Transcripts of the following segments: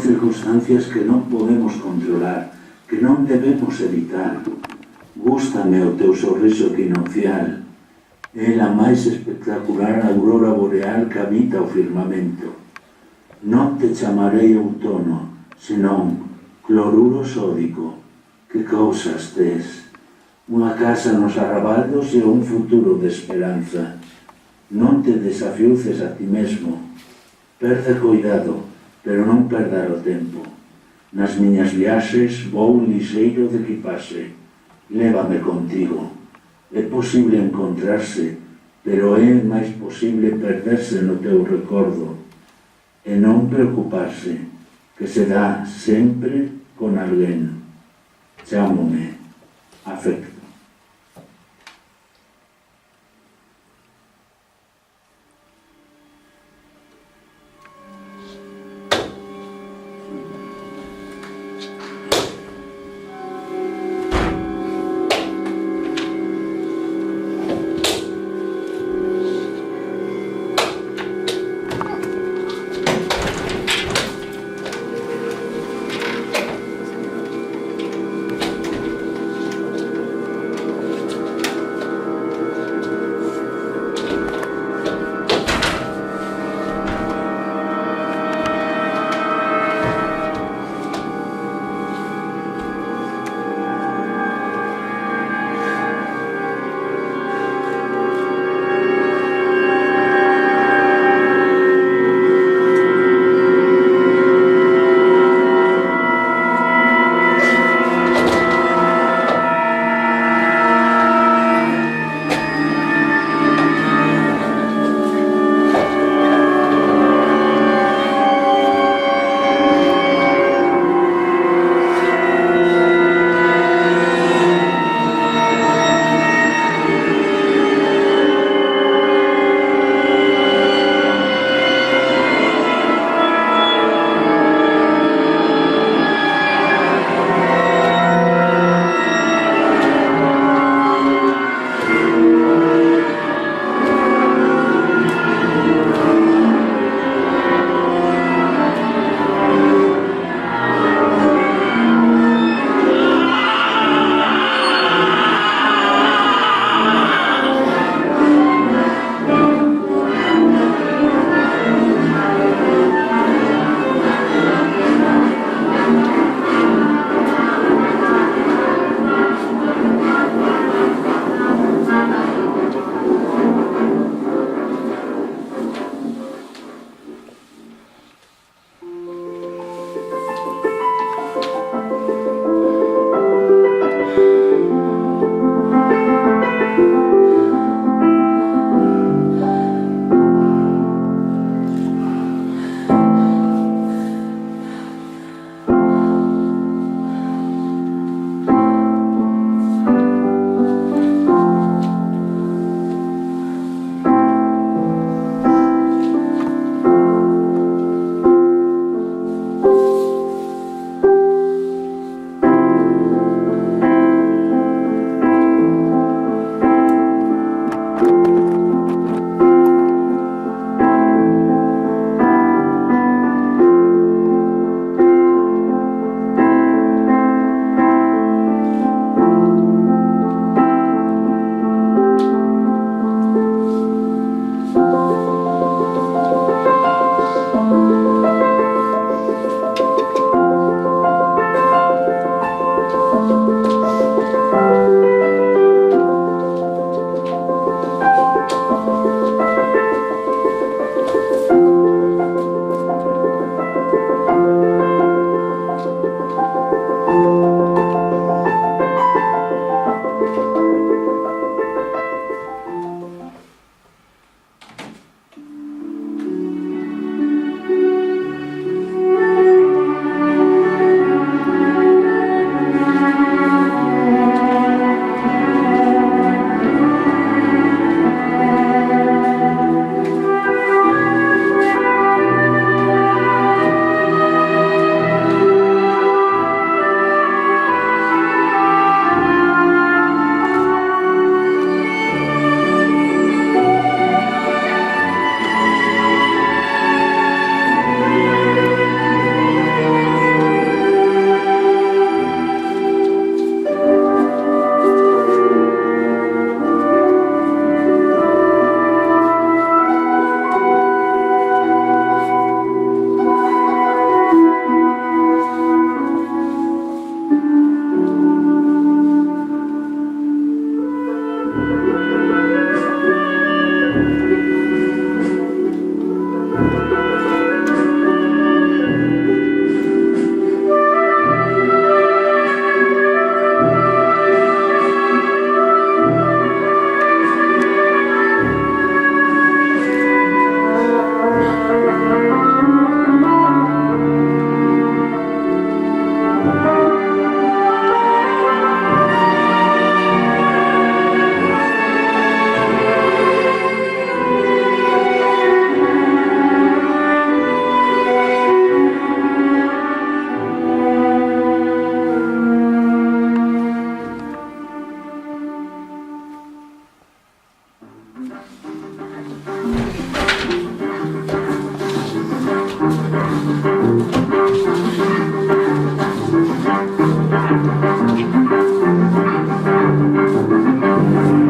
circunstancias que non podemos controlar, que non debemos evitar. Gústame o teu sorriso equinoccial. É a máis espectacular aurora boreal que habita o firmamento. Non te chamarei outono, senón cloruro sódico. Que cousas tes? Unha casa nos arrabaldos e un futuro de esperanza. Non te desafiuces a ti mesmo. Perde cuidado, pero non perdar o tempo. Nas miñas viaxes vou lixeiro de equipaxe. Lévame contigo. É posible encontrarse, pero é máis posible perderse no teu recordo e non preocuparse, que se dá sempre con alguén. Chámome afecto.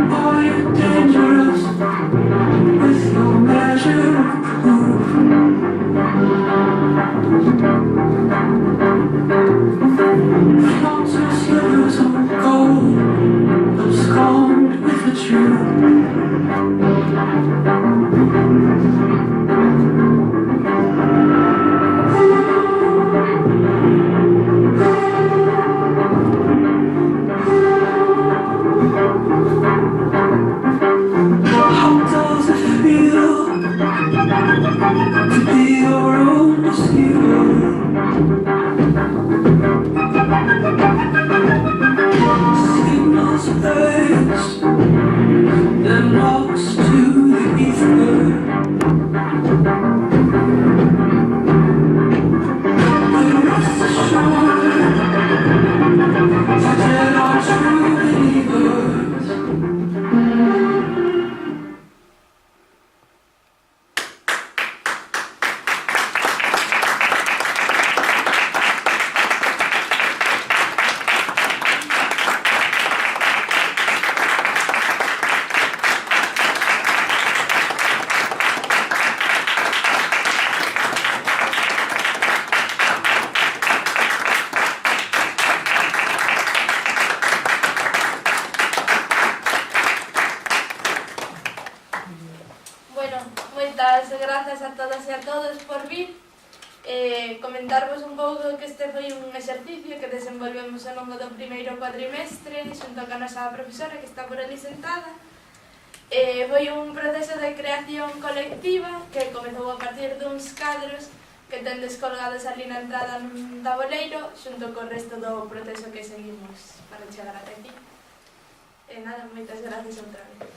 Are you dangerous with your measure of proof? Flaunt your slivers of gold, abscond with the truth. How does it feel to be your own deceiver? Signals placed, then lost to the ether. But rest assured, the dead are true believers. Bueno, moitas grazas a todas e a todos por vir. Comentarvos un pouco que este foi un exercicio que desenvolvemos ao longo do primeiro cuadrimestre xunto ca nosa profesora que está por ali sentada. Foi un proceso de creación colectiva que comezou a partir duns cadros que tendes colgados ali na entrada nun tabuleiro xunto co resto do proceso que seguimos para chegar até aquí. E nada, moitas grazas outra vez.